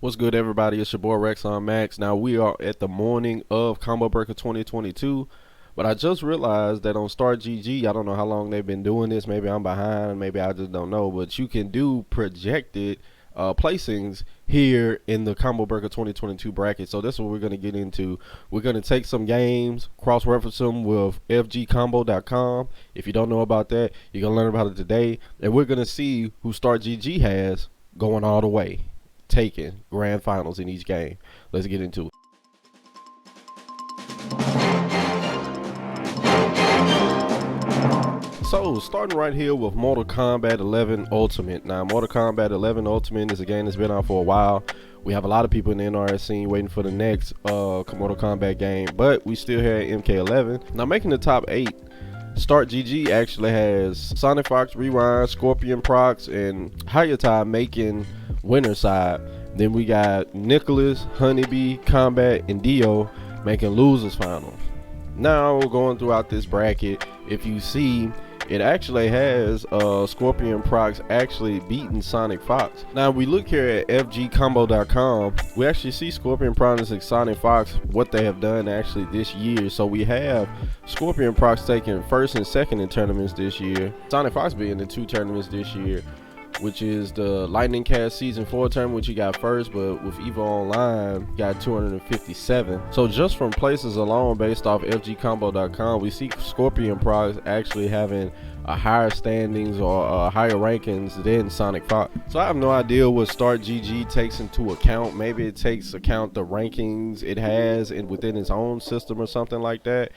What's good, everybody? It's your boy Rexonmax. Now, we are at the morning of Combo Breaker 2022, but I just realized that on Start GG, I don't know how long they've been doing this. Maybe I'm behind, maybe I just don't know, but you can do projected placings here in the Combo Breaker 2022 bracket. So that's what we're going to get into. We're going to take some games, cross-reference them with fgcombo.com. If you don't know about that, you're going to learn about it today, and we're going to see who Start GG has going all the way, taking grand finals in each game. Let's get into it. So, starting right here with Mortal Kombat 11 Ultimate. Now, Mortal Kombat 11 Ultimate is a game that's been out for a while. We have a lot of people in the NRS scene waiting for the next Mortal Kombat game, but we still have MK11. Now, making the top 8, Start GG actually has Sonic Fox Rewind, Scorpion Procs, and Hayata making winner side. Then we got Nicholas, Honeybee, Combat, and Dio making losers finals. Now, going throughout this bracket, if you see, it actually has Scorpion Procs actually beating Sonic Fox. Now, we look here at fgcombo.com, we actually see Scorpion Procs and Sonic Fox, what they have done actually this year. So we have Scorpion Procs taking first and second in tournaments this year, Sonic Fox being in 2 tournaments this year, which is the Lightning Cast Season 4 tournament, which he got first, but with EVO Online, got 257. So just from places alone, based off fgcombo.com, we see Scorpion Procs actually having a higher standings or higher rankings than Sonic Fox. So I have no idea what Start GG takes into account. Maybe it takes account the rankings it has within its own system or something like that.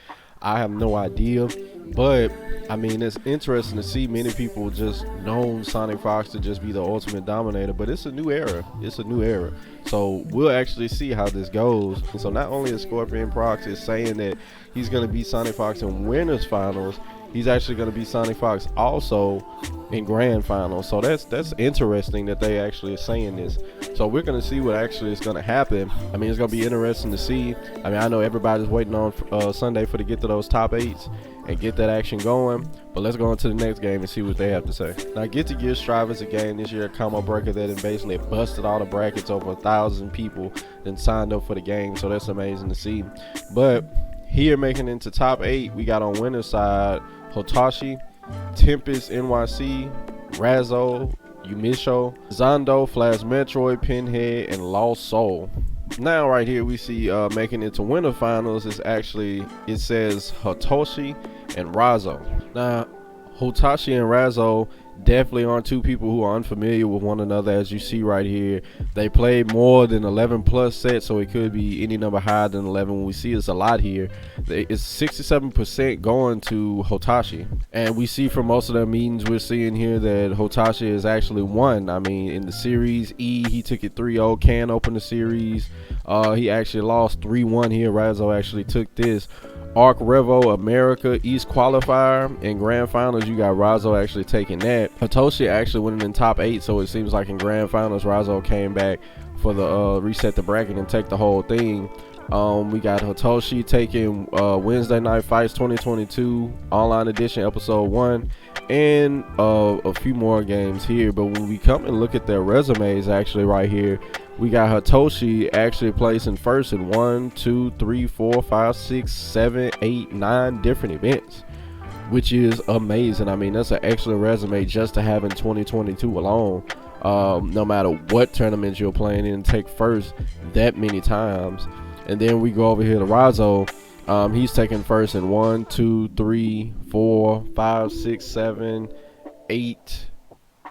I have no idea, but I mean, it's interesting to see many people just known Sonic Fox to just be the ultimate dominator, but it's a new era. It's a new era. So we'll actually see how this goes. And so not only is Scorpion Procs is saying that he's going to beat Sonic Fox in winners finals, he's actually going to beat Sonic Fox also in grand finals. So that's interesting that they actually are saying this. So we're going to see what actually is going to happen. I mean, it's going to be interesting to see. I mean, I know everybody's waiting on Sunday to get to those top 8s and get that action going. But let's go on to the next game and see what they have to say. Now, Get to Gear Strive is a game this year, a combo breaker that basically busted all the brackets. Over 1,000 people then signed up for the game. So that's amazing to see. But here, making it into top 8, we got on winner's side Hotashi, Tempest NYC, Razzo, Yumisho, Zondo, Flash Metroid, Pinhead, and Lost Soul. Now right here we see making it to winter finals is actually, it says Hotoshi and Razzo. Now Hotashi and Razzo definitely aren't 2 people who are unfamiliar with one another. As you see right here, they played more than 11 plus sets, so it could be any number higher than 11. When we see it's a lot here, it's 67% going to Hotashi, and we see from most of the meetings we're seeing here that Hotashi has actually won. I mean, in the series E, he took it 3-0. Can open the series. He actually lost 3-1 here. Razzo actually took this. Arc Revo America East qualifier and grand finals, you got Razzo actually taking that. Hitoshi actually winning in top 8, so it seems like in grand finals Razzo came back for the reset the bracket and take the whole thing. We got Hitoshi taking Wednesday Night Fights 2022 Online Edition Episode 1 and a few more games here. But when we come and look at their resumes actually right here, we got Hitoshi actually placing first in 1, 2, 3, 4, 5, 6, 7, 8, 9 different events, which is amazing. I mean, that's an excellent resume just to have in 2022 alone. No matter what tournaments you're playing in, take first that many times. And then we go over here to Razzo. He's taking first in 1, 2, 3, 4, 5, 6, 7, 8,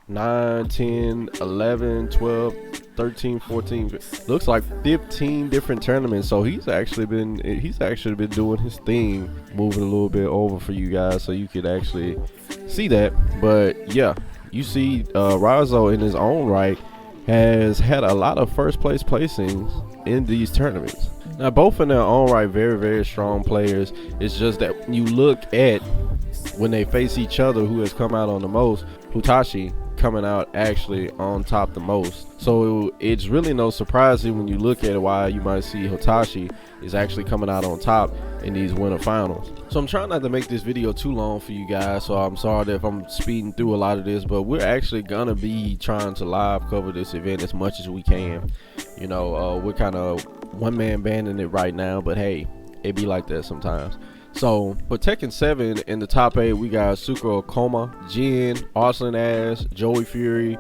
9, 10, 11, 12, 13, 14, looks like 15 different tournaments. So he's actually been doing his thing, moving a little bit over for you guys so you could actually see that. But yeah, you see Razzo in his own right has had a lot of first place placings in these tournaments. Now, both in their own right, very, very strong players. It's just that when you look at when they face each other, who has come out on the most, Hitachi coming out actually on top the most. So it's really no surprising when you look at it why you might see Hitachi is actually coming out on top in these winter finals. So I'm trying not to make this video too long for you guys, so I'm sorry that if I'm speeding through a lot of this, but we're actually gonna be trying to live cover this event as much as we can. You know, we're kind of one-man banding it right now, but hey, it be like that sometimes. So for Tekken 7 in the top 8, we got Suka Okuma, Jin, Arslan Ash, Joey Fury,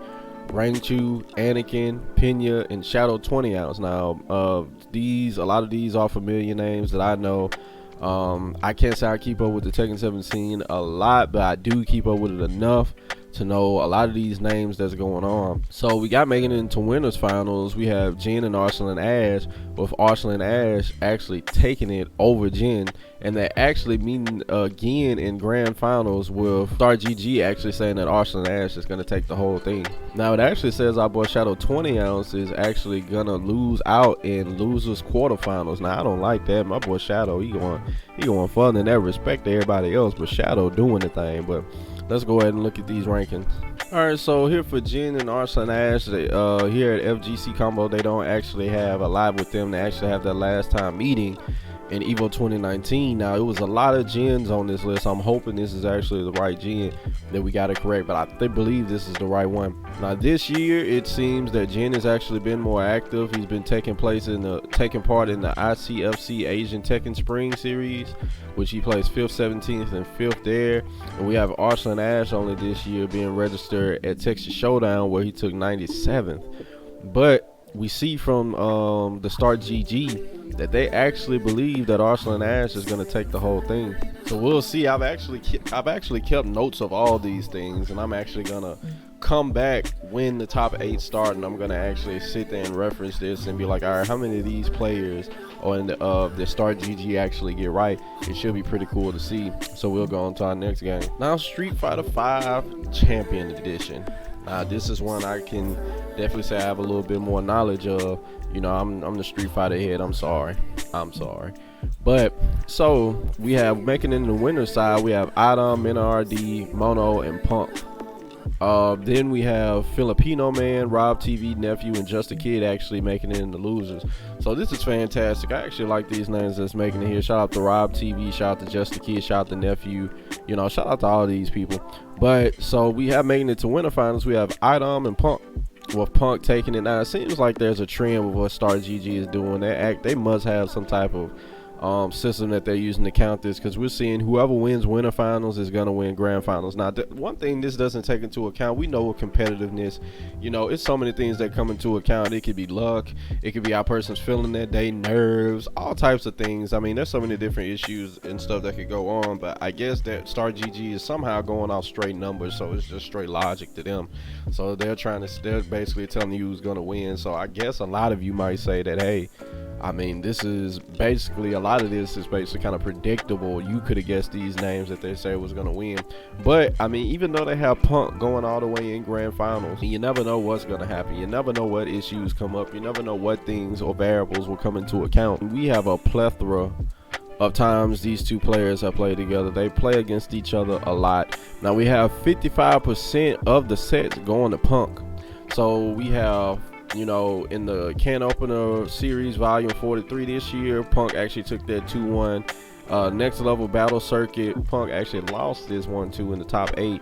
Rangchu, Anakin, Pena, and Shadow 20 ounce. Now, a lot of these are familiar names that I know. I can't say I keep up with the Tekken 7 scene a lot, but I do keep up with it enough to know a lot of these names that's going on. So we got making it into winners finals. We have Jin and Arslan Ash, with Arslan Ash actually taking it over Jin, and they're actually meeting again in grand finals with Star GG actually saying that Arslan Ash is going to take the whole thing. Now it actually says our boy Shadow 20 ounce is actually gonna lose out in losers quarterfinals. Now I don't like that. My boy Shadow, he going further than that. Respect to everybody else, but Shadow doing the thing. But let's go ahead and look at these rankings. Alright, so here for Jin and Arslan Ash, here at FGC Combo, they don't actually have a lot with them. They actually have their last time meeting in EVO 2019. Now, it was a lot of Jins on this list. I'm hoping this is actually the right Jin that we got it correct, but I believe this is the right one. Now, this year, it seems that Jin has actually been more active. He's been taking part in the ICFC Asian Tekken Spring Series, which he plays 5th, 17th, and 5th there. And we have Arslan Ash only this year being registered at Texas Showdown, where he took 97th. But we see from the Start GG that they actually believe that Arslan Ash is going to take the whole thing. So we'll see. I've actually kept notes of all these things, and I'm actually going to come back when the top 8 start, and I'm going to actually sit there and reference this and be like, all right, how many of these players on the Start GG actually get right? It should be pretty cool to see. So we'll go on to our next game. Now, Street Fighter V Champion Edition. Now, this is one I can definitely say I have a little bit more knowledge of. You know, I'm the Street Fighter head. I'm sorry. But so we have making it in the winner's side. We have Adam, NRD, Mono, and Punk. Then we have Filipino Man, Rob TV, Nephew, and Just a Kid actually making it in the losers. So this is fantastic. I actually like these names that's making it here. Shout out to Rob TV, shout out to Just a Kid, shout out to Nephew. You know, shout out to all these people. But so we have making it to winter finals. We have Idom and Punk, with Punk taking it. Now it seems like there's a trend with what Star GG is doing. They must have some type of system that they're using to count this, because we're seeing whoever wins winter finals is going to win grand finals. Now, one thing this doesn't take into account, we know with competitiveness, you know, it's so many things that come into account. It could be luck, it could be how person's feeling that day, nerves, all types of things. I mean, there's so many different issues and stuff that could go on, but I guess that Star GG is somehow going off straight numbers, so it's just straight logic to them. So they're basically telling you who's going to win. So I guess a lot of you might say that, hey, I mean, this is basically, a lot of this is basically kind of predictable. You could have guessed these names that they say was going to win. But, I mean, even though they have Punk going all the way in grand finals, you never know what's going to happen. You never know what issues come up. You never know what things or variables will come into account. We have a plethora of times these two players have played together. They play against each other a lot. Now, we have 55% of the sets going to Punk. So, we have, you know, in the can opener series volume 43 this year, Punk actually took that 2-1. Next level battle circuit, Punk actually lost this 1-2 in the top 8.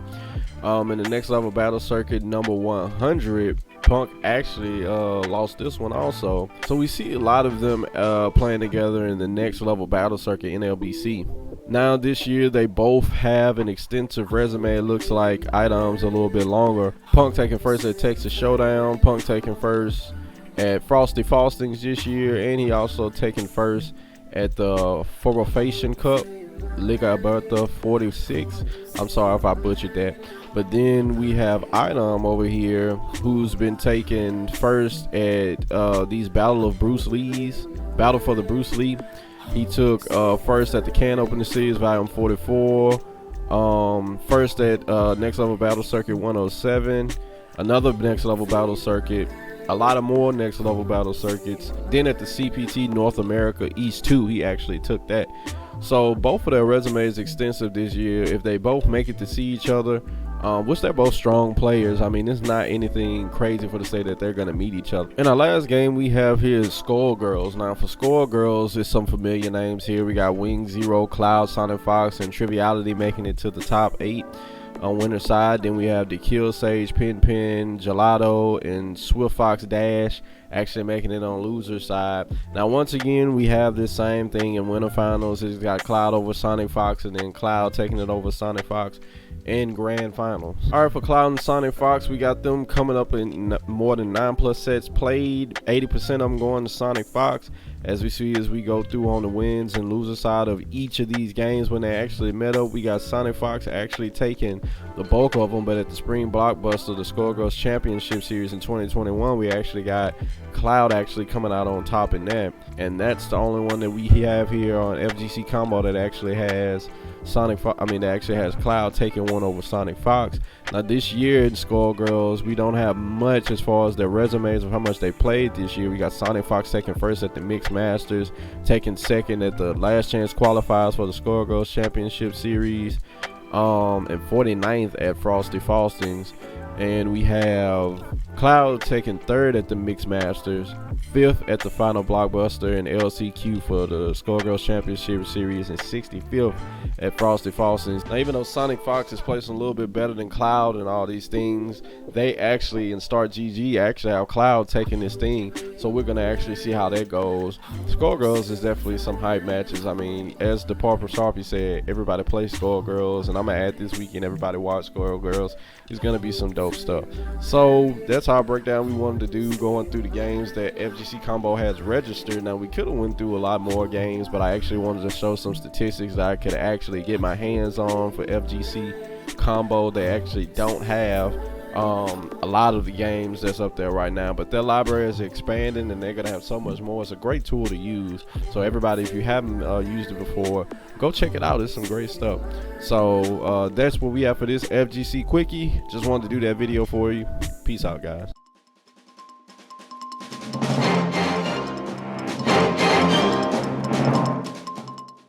In the next level battle circuit number 100, Punk actually lost this one also. So we see a lot of them playing together in the next level battle circuit in LBC. Now this year they both have an extensive resume. It looks like items a little bit longer. Punk taking first at Texas Showdown, Punk taking first at Frosty Faustings this year, and he also taking first at the Forofation Cup, Liga Alberta 46. I'm sorry if I butchered that. But then we have Idom over here, who's been taking first at these Battle for the Bruce Lee. He took first at the Can Opening Series, Volume 44. First at Next Level Battle Circuit 107. Another Next Level Battle Circuit. A lot of more Next Level Battle Circuits. Then at the CPT North America East 2, he actually took that. So both of their resumes extensive this year. If they both make it to see each other, which they're both strong players. I mean, it's not anything crazy for to say that they're gonna meet each other. In our last game we have here is Skullgirls. Now for Skullgirls, there's some familiar names here. We got Wing Zero, Cloud, Sonic Fox, and Triviality making it to the top 8 on winner side. Then we have the Kill Sage, Pin Pin, Gelato, and Swift Fox Dash actually making it on loser side. Now once again we have this same thing in winter finals. It's got Cloud over Sonic Fox, and then Cloud taking it over Sonic Fox in grand finals. All right, for Cloud and Sonic Fox, we got them coming up in more than 9+ sets played. 80% of them going to Sonic Fox, as we see as we go through on the wins and loser side of each of these games. When they actually met up, we got Sonic Fox actually taking the bulk of them, but at the spring blockbuster, the Skullgirls Championship Series in 2021, we actually got Cloud actually coming out on top in that, and that's the only one that we have here on FGC Combo that actually has that actually has Cloud taking one over Sonic Fox. Now this year in Skullgirls, we don't have much as far as their resumes of how much they played this year. We got Sonic Fox taking first at the Mixed Masters, taking second at the Last Chance qualifiers for the Skullgirls Championship Series, and 49th at Frosty Faustings. And we have Cloud taking third at the Mixed Masters, 5th at the Final Blockbuster and LCQ for the Skullgirls Championship Series, and 65th at Frosty Faustings. Now, even though Sonic Fox is placing a little bit better than Cloud and all these things, they actually, in Start GG, actually have Cloud taking this thing. So we're going to actually see how that goes. Skullgirls is definitely some hype matches. I mean, as the Parker Sharpie said, everybody plays Skullgirls, and I'm going to add this weekend, everybody watch Skullgirls. It's going to be some dope stuff. So that's our breakdown we wanted to do, going through the games that FGC Combo has registered. Now we could have went through a lot more games, but I actually wanted to show some statistics that I could actually get my hands on for FGC Combo. They actually don't have a lot of the games that's up there right now, but their library is expanding and they're gonna have so much more. It's a great tool to use, so everybody, if you haven't used it before, go check it out. It's some great stuff. So that's what we have for this FGC quickie. Just wanted to do that video for you. Peace out, guys.